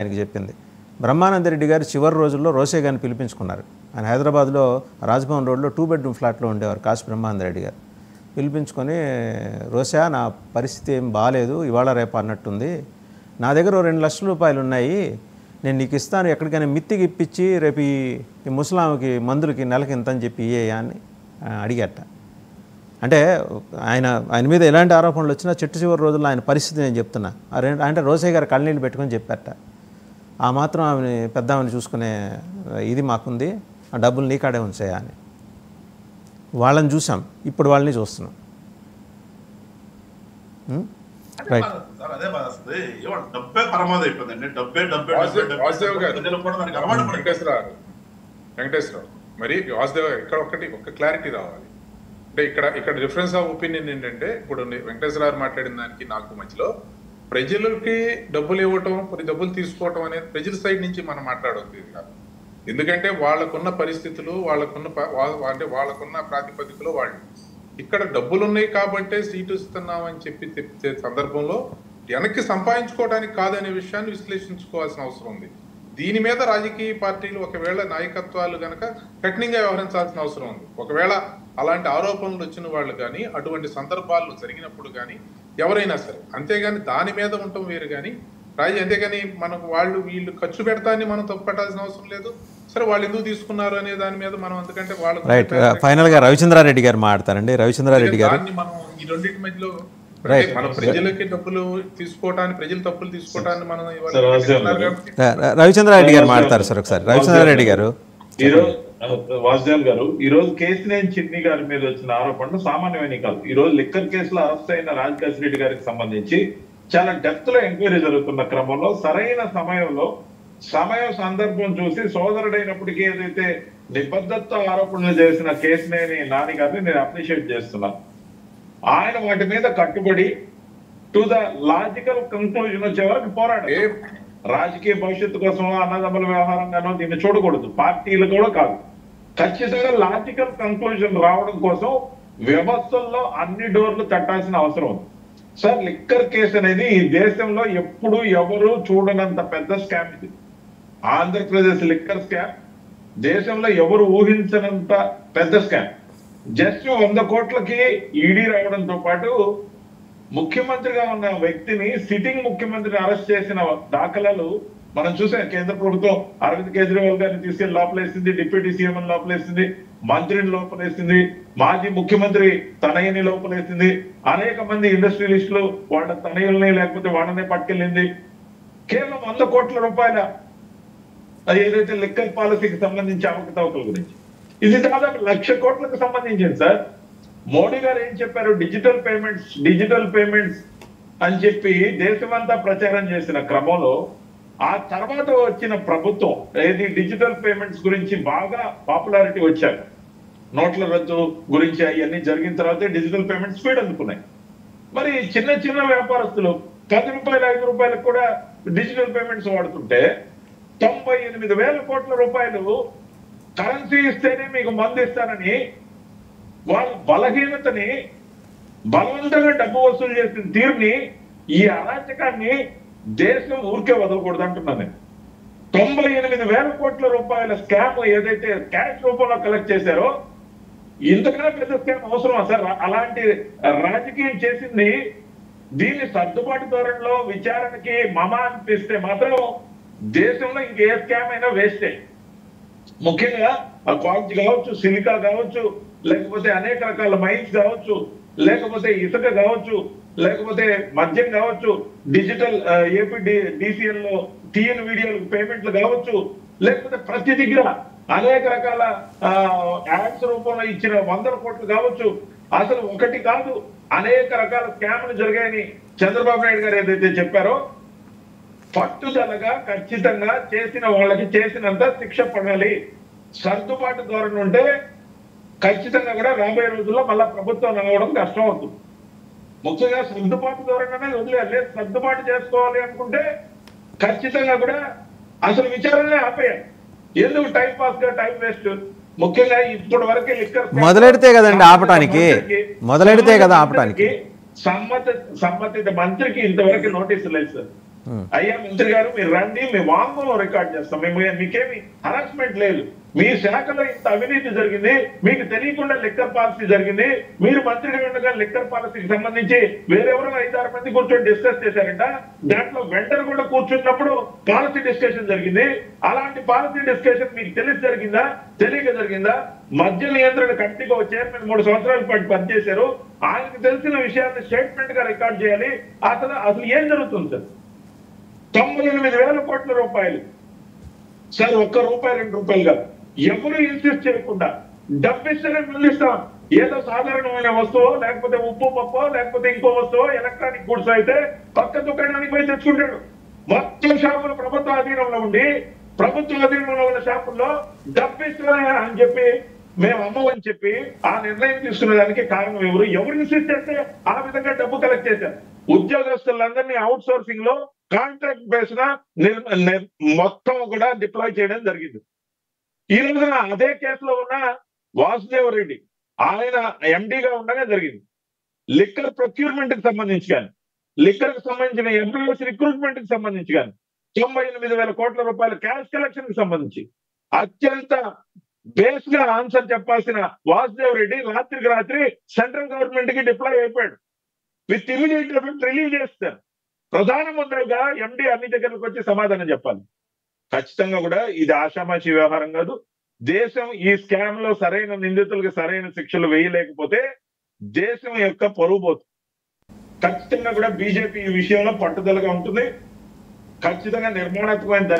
ఆయనకి చెప్పింది. బ్రహ్మానందరెడ్డి గారు చివరి రోజుల్లో రోసే గారిని పిలిపించుకున్నారు. ఆయన హైదరాబాద్లో రాజ్భవన్ రోడ్లో 2 బెడ్రూమ్ ఫ్లాట్లో ఉండేవారు కాశీ బ్రహ్మానందరెడ్డి గారు. పిలిపించుకొని, రోసా నా పరిస్థితి ఏం బాగాలేదు, ఇవాళ రేపు అన్నట్టుంది, నా దగ్గర 2 లక్షల రూపాయలు ఉన్నాయి, నేను నీకు ఇస్తాను, ఎక్కడికైనా మిత్తికి ఇప్పించి రేపు ఈ ముసలాంకి మందులకి నెలకి ఇంత అని చెప్పి ఇయ్యేయా అని అడిగట. అంటే ఆయన మీద ఎలాంటి ఆరోపణలు వచ్చినా చెట్టు చివరి రోజుల్లో ఆయన పరిస్థితి నేను చెప్తున్నా. అంటే రోసే గారు కళ్ళనీళ్ళు పెట్టుకొని చెప్పారట, ఆ మాత్రం ఆమెని పెద్ద ఆమెను చూసుకునే ఇది మాకుంది, ఆ డబ్బులు నీకాడే ఉంచాయా అని. వాళ్ళని చూసాం, ఇప్పుడు వాళ్ళని చూస్తున్నాం. రైట్. అదే వస్తుంది, డబ్బే పరమాది అయిపోయిందండి. డబ్బే వెంకటేశ్వరరావు మరి వాసుదేవ్ ఇక్కడ ఒక క్లారిటీ రావాలి. అంటే ఇక్కడ డిఫరెన్స్ ఆఫ్ ఒపీనియన్ ఏంటంటే, ఇప్పుడు వెంకటేశ్వరరావు మాట్లాడిన దానికి నాకు మధ్యలో ప్రజలకి డబ్బులు ఇవ్వటం, కొన్ని డబ్బులు తీసుకోవటం అనేది ప్రజల సైడ్ నుంచి మనం మాట్లాడవద్దు కాదు. ఎందుకంటే వాళ్ళకున్న పరిస్థితులు, వాళ్ళకున్న ప్రాతిపదికలో వాళ్ళు ఇక్కడ డబ్బులు ఉన్నాయి కాబట్టే సీటు ఇస్తున్నామని చెప్పే సందర్భంలో వెనక్కి సంపాదించుకోవడానికి కాదనే విషయాన్ని విశ్లేషించుకోవాల్సిన అవసరం ఉంది. దీని మీద రాజకీయ పార్టీలు ఒకవేళ నాయకత్వాలు కనుక కఠినంగా వ్యవహరించాల్సిన అవసరం ఉంది. ఒకవేళ అలాంటి ఆరోపణలు వచ్చిన వాళ్ళు కానీ, అటువంటి సందర్భాలు జరిగినప్పుడు కానీ ఎవరైనా సరే, అంతేగాని దాని మీద ఉండటం వేరు. కానీ అంతేగాని మనకు వీళ్ళు ఖర్చు పెడతాన్ని మనం తప్పుపట్టాల్సిన అవసరం లేదు. సరే, వాళ్ళు ఎందుకు తీసుకున్నారు అనే దాని మీద మనం, ఎందుకంటే వాళ్ళు రైట్. ఫైనల్ గా రవిచంద్రారెడ్డి గారు మాట్లాడతారండి. రవిచంద్రారెడ్డి గారు, మనం ఈ రెండింటి మధ్యలో మన ప్రజలకి డబ్బులు తీసుకోవటానికి, ప్రజలు తప్పులు తీసుకోవటాన్ని మనం రవిచంద్రారెడ్డి గారు మాట్లాడతారు సార్. ఒకసారి రవిచంద్రారెడ్డి గారు. వాసుదేవ్ గారు, ఈ రోజు కేసినేని చిన్ని గారి మీద వచ్చిన ఆరోపణలు సామాన్యమైన కాదు. ఈ రోజు లిక్కర్ కేసులో అరెస్ట్ అయిన రాజకేశ్ రెడ్డి గారికి సంబంధించి చాలా డెప్త్ లో ఎంక్వైరీ జరుగుతున్న క్రమంలో సరైన సమయంలో సందర్భం చూసి సోదరుడైనప్పటికీ ఏదైతే నిబద్ధతతో ఆరోపణలు చేసిన కేసినేని నాని గారిని నేను అప్రిషియేట్ చేస్తున్నాను. ఆయన వాటి మీద కట్టుబడి టు ద లాజికల్ కంక్లూజన్ వచ్చే వరకు పోరాడే. రాజకీయ భవిష్యత్తు కోసం అన్నదమ్ముల వ్యవహారంగానో దీన్ని చూడకూడదు, పార్టీలు కూడా కాదు. ఖచ్చితంగా లాజికల్ కంక్లూజన్ రావడం కోసం వ్యవస్థల్లో అన్ని డోర్లు తట్టాల్సిన అవసరం ఉంది. సార్, లిక్కర్ కేసు అనేది ఈ దేశంలో ఎప్పుడు ఎవరు చూడనంత పెద్ద స్కామ్ ఇది. ఆంధ్రప్రదేశ్ లిక్కర్ స్కామ్ దేశంలో ఎవరు ఊహించనంత పెద్ద స్కామ్. జస్ట్ 100 కోట్లకి ఈడీ రావడంతో పాటు ముఖ్యమంత్రిగా ఉన్న వ్యక్తిని, సిట్టింగ్ ముఖ్యమంత్రిని అరెస్ట్ చేసిన దాఖలాలు మనం చూసాం. కేంద్ర ప్రభుత్వం అరవింద్ కేజ్రీవాల్ గారిని తీసుకెళ్లి లోపలేసింది, డిప్యూటీ సీఎం లోపలేసింది, మంత్రిని లోపలేసింది, మాజీ ముఖ్యమంత్రి తనయ్యని లోపలేసింది, అనేక మంది ఇండస్ట్రియలిస్టులు వాళ్ళ తనయుల్ని లేకపోతే వాళ్ళనే పట్టుకెళ్ళింది. కేవలం 100 కోట్ల రూపాయల ఏదైతే లిక్కర్ పాలసీకి సంబంధించి అవకతవకల గురించి. ఇది దాదాపు 1,00,000 కోట్లకు సంబంధించింది సార్. మోడీ గారు ఏం చెప్పారు? డిజిటల్ పేమెంట్స్ అని చెప్పి దేశమంతా ప్రచారం చేసిన క్రమంలో ఆ తర్వాత వచ్చిన ప్రభుత్వం ఏది డిజిటల్ పేమెంట్స్ గురించి బాగా పాపులారిటీ వచ్చారు. నోట్ల రద్దు గురించి అవన్నీ జరిగిన తర్వాత డిజిటల్ పేమెంట్స్ స్పీడ్ అందుకున్నాయి. మరి చిన్న వ్యాపారస్తులు 10 రూపాయలు 5 రూపాయలకు కూడా డిజిటల్ పేమెంట్స్ వాడుతుంటే 98,000 కోట్ల రూపాయలు కరెన్సీ ఇస్తేనే మీకు మందు ఇస్తానని వాళ్ళ బలహీనతని బలవంతంగా డబ్బు వసూలు చేసిన తీరుని, ఈ అరాచకాన్ని దేశం ఊరికే వదలకూడదు అంటున్నాను నేను. 98,000 కోట్ల రూపాయల స్కామ్ ఏదైతే క్యాష్ రూపంలో కలెక్ట్ చేశారో, ఇంతకన్నా పెద్ద స్కామ్ అవసరమా సార్? అలాంటి రాజకీయం చేసింది దీన్ని సర్దుబాటు ధోరణిలో విచారణకి అనిపిస్తే మాత్రం దేశంలో ఇంకే స్కామ్ అయినా వేస్టే. ముఖ్యంగా ఆ క్వాలిటీ కావచ్చు, సిలికా కావచ్చు, లేకపోతే అనేక రకాల మైన్స్ కావచ్చు, లేకపోతే ఇసుక కావచ్చు, లేకపోతే మద్యం కావచ్చు, డిజిటల్ ఏపీ డిసిఎల్ లో టీఎన్ వీడియోలకు పేమెంట్లు కావచ్చు, లేకపోతే ప్రతి దగ్గర అనేక రకాల యాడ్స్ రూపంలో ఇచ్చిన 100 కోట్లు కావచ్చు. అసలు ఒకటి కాదు, అనేక రకాల స్కామ్లు జరిగాయని చంద్రబాబు నాయుడు గారు ఏదైతే చెప్పారో, పట్టుదలగా ఖచ్చితంగా చేసిన వాళ్ళకి చేసినంత శిక్ష పడాలి. సర్దుబాటు ధోరణి ఉంటే ఖచ్చితంగా కూడా రాబోయే రోజుల్లో మళ్ళా ప్రభుత్వం రావడం కష్టం అవుతుంది. ముఖ్యంగా సర్దుబాటు ధోరణి అనేది వదిలేదు. సర్దుబాటు చేసుకోవాలి అనుకుంటే ఖచ్చితంగా కూడా అసలు విచారణనే ఆపేయాలి. ఎందుకు టైం పాస్ గా టైం వేస్ట్? ముఖ్యంగా ఇప్పటి వరకే లిక్కర్ మొదలెడితే కదండి ఆపటానికి, మొదలెడితే కదా ఆపటానికి. సంబంధిత మంత్రికి ఇంతవరకు నోటీసులు లేదు సార్. అయ్యా మంత్రి గారు మీరు రండి, మీ వాంగ్మూలం రికార్డ్ చేస్తాం, మీకేమి హరాస్మెంట్ లేదు, మీ శాఖలో ఇంత అవినీతి జరిగింది, మీకు తెలియకుండా లిక్కర్ పాలసీ జరిగింది, మీరు మంత్రిగా ఉండగా లిక్కర్ పాలసీకి సంబంధించి వేరెవరో 5-6 మంది కూర్చొని డిస్కస్ చేశారంట, దాంట్లో వెంటర్ కూడా కూర్చున్నప్పుడు పాలసీ డిస్కషన్ జరిగింది, అలాంటి పాలసీ డిస్కషన్ మీకు తెలిసి జరిగిందా, తెలియక జరిగిందా? మద్య నియంత్రణ కమిటీకి చైర్మన్ 3 సంవత్సరాల పాటు పనిచేశారు, ఆయనకు తెలిసిన విషయాన్ని స్టేట్మెంట్ గా రికార్డ్ చేయాలి. అసలు ఏం జరుగుతుంది సార్? 98,000 కోట్ల రూపాయలు సార్, ₹1, ₹2 కాదు, ఎవరు ఇన్సిస్ట్ చేయకుండా డబ్బిస్తేనే మిగిలిస్తాం. ఏదో సాధారణమైన వస్తువు, లేకపోతే ఉప్పు పప్పు, లేకపోతే ఇంకో వస్తువు, ఎలక్ట్రానిక్ గుడ్స్ అయితే పక్క దుకాణానికి పోయి తెచ్చుకుంటాడు. మొత్తం షాపులు ప్రభుత్వ అధీనంలో ఉండి, ప్రభుత్వ అధీనంలో ఉన్న షాపుల్లో డబ్బిస్తానే అని చెప్పి మేము అమ్మమని చెప్పి ఆ నిర్ణయం తీసుకునే దానికి కారణం ఎవరు ఇన్సిస్ట్ చేస్తే ఆ విధంగా డబ్బు కలెక్ట్ చేశారు. ఉద్యోగస్తులందరినీ అవుట్ సోర్సింగ్ లో కాంట్రాక్ట్ బేస్ మొత్తం కూడా డిప్లాయ్ చేయడం జరిగింది. ఈ రోజున అదే కేసులో ఉన్న వాసుదేవ్ రెడ్డి ఆయన ఎండీగా ఉండగా జరిగింది. లిక్కర్ ప్రొక్యూర్మెంట్ కి సంబంధించి కానీ, లిక్కర్ కి సంబంధించిన ఎంప్లాయీస్ రిక్రూట్మెంట్ కి సంబంధించి కానీ 98,000 కోట్ల రూపాయల క్యాష్ కలెక్షన్ కి సంబంధించి అత్యంత బేస్ గా ఆన్సర్ చెప్పాల్సిన వాసుదేవ్ రెడ్డి రాత్రికి రాత్రి సెంట్రల్ గవర్నమెంట్ కి డిప్లాయ్ అయిపోయాడు. విత్ ఇమీడియట్ ఎఫెక్ట్ రిలీజ్ చేస్తారు. ప్రధానమంత్రిగా ఎండీ అన్ని దగ్గరకు వచ్చి సమాధానం చెప్పాలి. ఖచ్చితంగా కూడా ఇది ఆషామాషి వ్యవహారం కాదు. దేశం ఈ స్కామ్ లో సరైన నిందితులకు సరైన శిక్షలు వేయలేకపోతే దేశం యొక్క పరువు పోతుంది. ఖచ్చితంగా కూడా బీజేపీ ఈ విషయంలో పట్టుదలగా ఉంటుంది. ఖచ్చితంగా నిర్మాణాత్మకమైన